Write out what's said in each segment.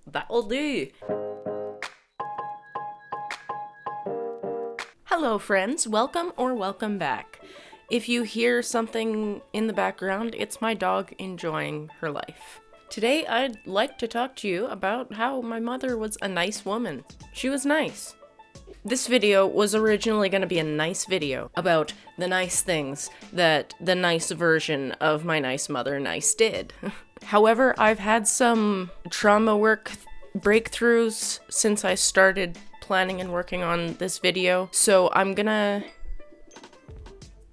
That'll do. Hello, friends. Welcome or welcome back. If you hear something in the background, it's my dog enjoying her life. Today, I'd like to talk to you about how my mother was a nice woman. She was nice. This video was originally going to be a nice video about the nice things that the nice version of my nice mother nice did. However, I've had some trauma work breakthroughs since I started planning and working on this video, so I'm gonna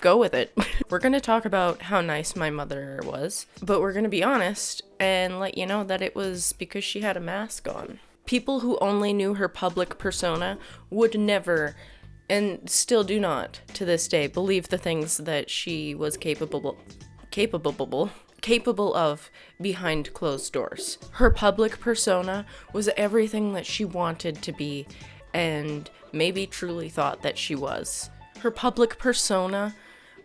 go with it. We're gonna talk about how nice my mother was, but we're gonna be honest and let you know that it was because she had a mask on. People who only knew her public persona would never, and still do not to this day, believe the things that she was capable of behind closed doors. Her public persona was everything that she wanted to be and maybe truly thought that she was. Her public persona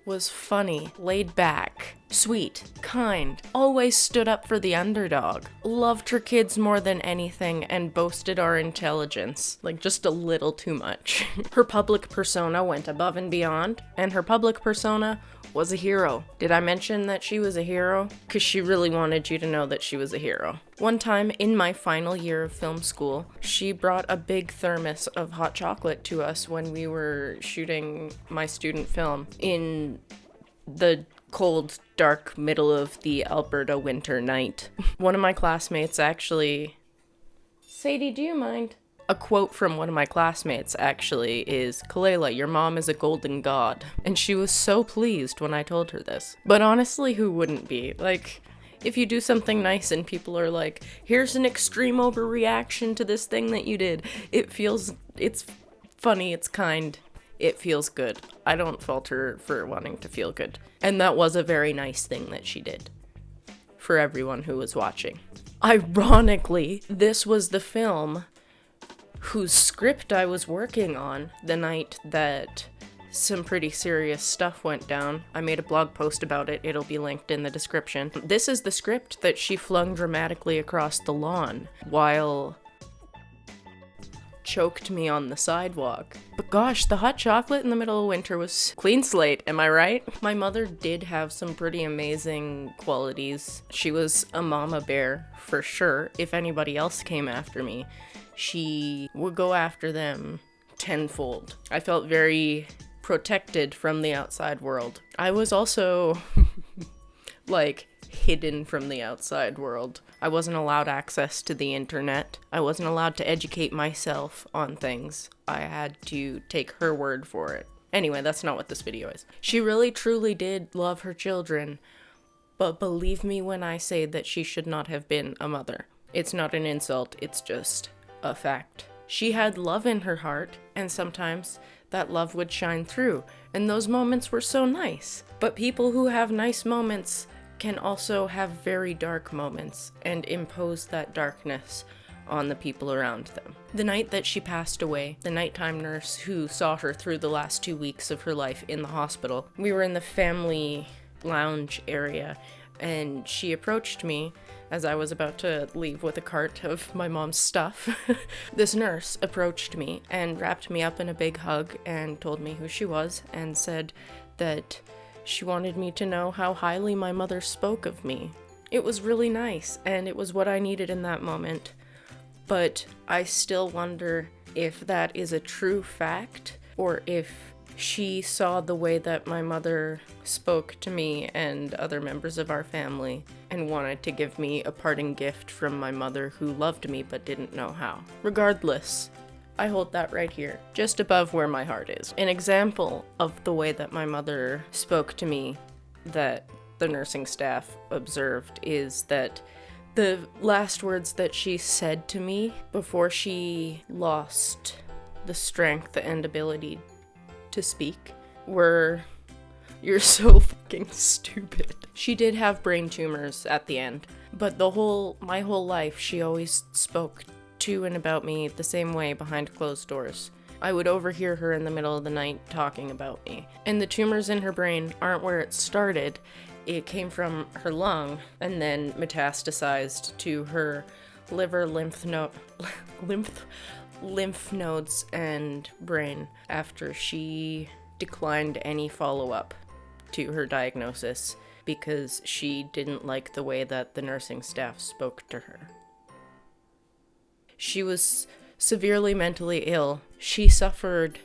was funny, laid back, sweet, kind, always stood up for the underdog, loved her kids more than anything, and boasted our intelligence, like just a little too much. Her public persona went above and beyond, and her public persona was a hero. Did I mention that she was a hero? Because she really wanted you to know that she was a hero. One time in my final year of film school, she brought a big thermos of hot chocolate to us when we were shooting my student film in the cold, dark middle of the Alberta winter night. One of my classmates actually... Sadie, do you mind? A quote from one of my classmates actually is, "Kalela, your mom is a golden god." And she was so pleased when I told her this. But honestly, who wouldn't be? Like, if you do something nice and people are like, here's an extreme overreaction to this thing that you did, it's funny, it's kind, it feels good. I don't fault her for wanting to feel good. And that was a very nice thing that she did for everyone who was watching. Ironically, this was the film whose script I was working on the night that some pretty serious stuff went down. I made a blog post about it. It'll be linked in the description. This is the script that she flung dramatically across the lawn while choked me on the sidewalk. But gosh, the hot chocolate in the middle of winter was clean slate, am I right? My mother did have some pretty amazing qualities. She was a mama bear, for sure. If anybody else came after me, she would go after them tenfold. I felt very protected from the outside world. I was also, hidden from the outside world. I wasn't allowed access to the internet. I wasn't allowed to educate myself on things. I had to take her word for it. Anyway, that's not what this video is. She really truly did love her children, but believe me when I say that she should not have been a mother. It's not an insult, it's just a fact. She had love in her heart, and sometimes that love would shine through, and those moments were so nice. But people who have nice moments can also have very dark moments and impose that darkness on the people around them. The night that she passed away, the nighttime nurse who saw her through the last 2 weeks of her life in the hospital, we were in the family lounge area, and she approached me as I was about to leave with a cart of my mom's stuff. This nurse approached me and wrapped me up in a big hug and told me who she was and said that she wanted me to know how highly my mother spoke of me. It was really nice, and it was what I needed in that moment. But I still wonder if that is a true fact, or if she saw the way that my mother spoke to me and other members of our family and wanted to give me a parting gift from my mother who loved me but didn't know how. Regardless, I hold that right here, just above where my heart is. An example of the way that my mother spoke to me that the nursing staff observed is that the last words that she said to me before she lost the strength and ability to speak were, "You're so fucking stupid." She did have brain tumors at the end, but my whole life she always spoke to and about me the same way behind closed doors. I would overhear her in the middle of the night talking about me. And the tumors in her brain aren't where it started. It came from her lung and then metastasized to her liver, lymph nodes, and brain after she declined any follow-up to her diagnosis because she didn't like the way that the nursing staff spoke to her. She was severely mentally ill. She suffered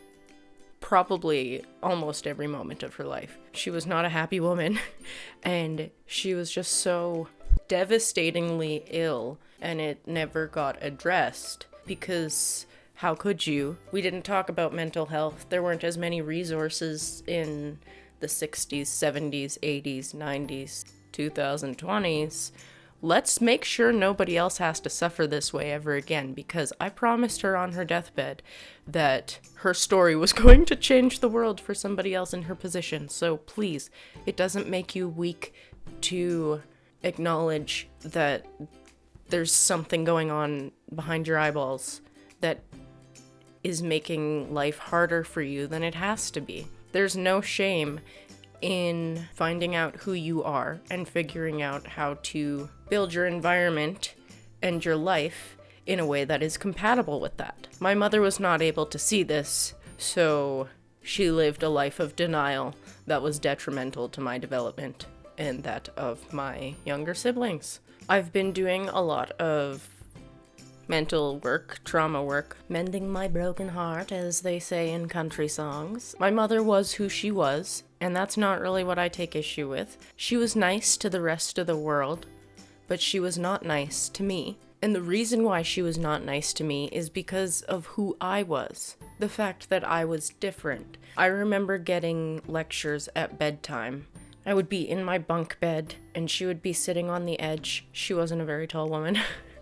probably almost every moment of her life. She was not a happy woman, and she was just so devastatingly ill, and it never got addressed because how could you? We didn't talk about mental health. There weren't as many resources in the 60s, 70s, 80s, 90s, 2020s. Let's make sure nobody else has to suffer this way ever again, because I promised her on her deathbed that her story was going to change the world for somebody else in her position. So please, it doesn't make you weak to acknowledge that there's something going on behind your eyeballs that is making life harder for you than it has to be. There's no shame in finding out who you are and figuring out how to build your environment and your life in a way that is compatible with that. My mother was not able to see this, so she lived a life of denial that was detrimental to my development and that of my younger siblings. I've been doing a lot of mental work, trauma work, mending my broken heart, as they say in country songs. My mother was who she was, and that's not really what I take issue with. She was nice to the rest of the world, but she was not nice to me. And the reason why she was not nice to me is because of who I was. The fact that I was different. I remember getting lectures at bedtime. I would be in my bunk bed, and she would be sitting on the edge. She wasn't a very tall woman.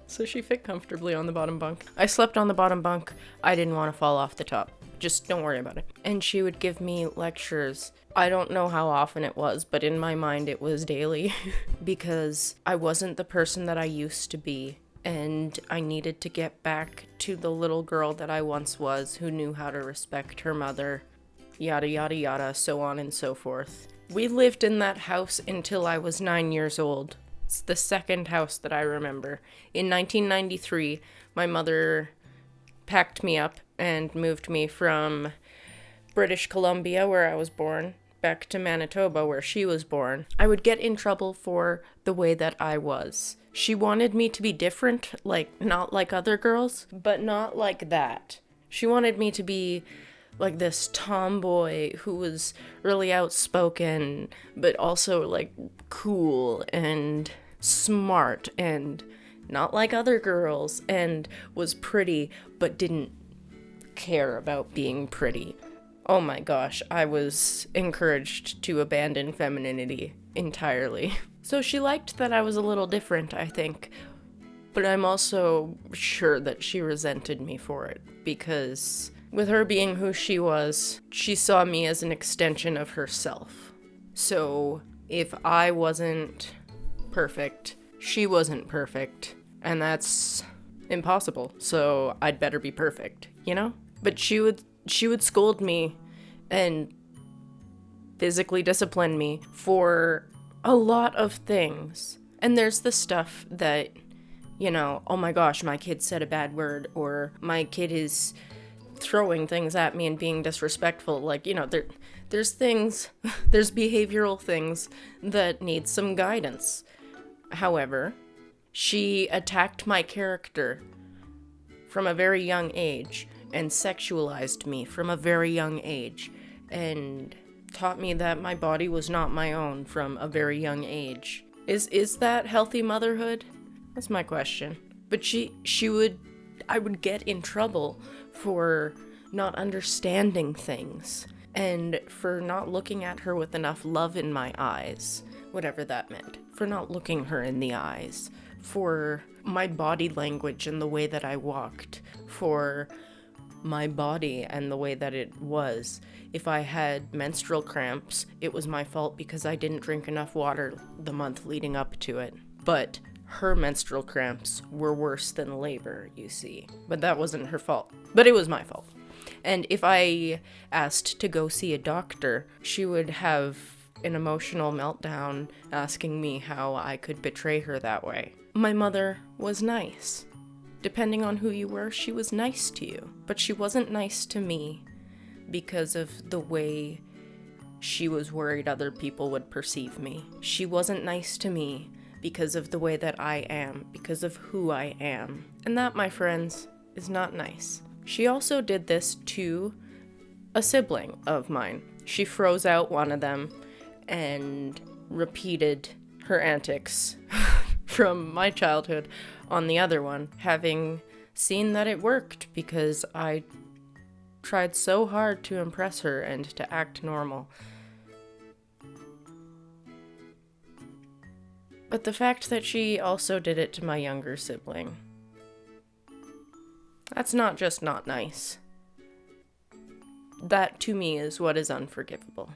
So she fit comfortably on the bottom bunk. I slept on the bottom bunk. I didn't want to fall off the top. Just don't worry about it. And she would give me lectures. I don't know how often it was, but in my mind it was daily because I wasn't the person that I used to be. And I needed to get back to the little girl that I once was who knew how to respect her mother, yada yada yada, so on and so forth. We lived in that house until I was 9 years old. It's the second house that I remember. In 1993, my mother packed me up and moved me from British Columbia, where I was born, back to Manitoba, where she was born. I would get in trouble for the way that I was. She wanted me to be different, like, not like other girls, but not like that. She wanted me to be like this tomboy who was really outspoken, but also like cool and smart and not like other girls, and was pretty but didn't care about being pretty. Oh my gosh, I was encouraged to abandon femininity entirely. So she liked that I was a little different, I think, but I'm also sure that she resented me for it, because with her being who she was, she saw me as an extension of herself. So if I wasn't perfect, she wasn't perfect, and that's impossible, so I'd better be perfect, you know? But she would scold me and physically discipline me for a lot of things. And there's the stuff that, you know, oh my gosh, my kid said a bad word, or my kid is throwing things at me and being disrespectful. Like, you know, there's things, there's behavioral things that need some guidance. However, she attacked my character from a very young age and sexualized me from a very young age and taught me that my body was not my own from a very young age. Is that healthy motherhood? That's my question. But I would get in trouble for not understanding things and for not looking at her with enough love in my eyes, whatever that meant, for not looking her in the eyes, for my body language and the way that I walked, for my body and the way that it was. If I had menstrual cramps, it was my fault because I didn't drink enough water the month leading up to it. But her menstrual cramps were worse than labor, you see. But that wasn't her fault. But it was my fault. And if I asked to go see a doctor, she would have an emotional meltdown asking me how I could betray her that way. My mother was nice. Depending on who you were, she was nice to you. But she wasn't nice to me because of the way she was worried other people would perceive me. She wasn't nice to me because of the way that I am, because of who I am. And that, my friends, is not nice. She also did this to a sibling of mine. She froze out one of them and repeated her antics from my childhood on the other one, having seen that it worked because I tried so hard to impress her and to act normal. But the fact that she also did it to my younger sibling, that's not just not nice. That, to me, is what is unforgivable.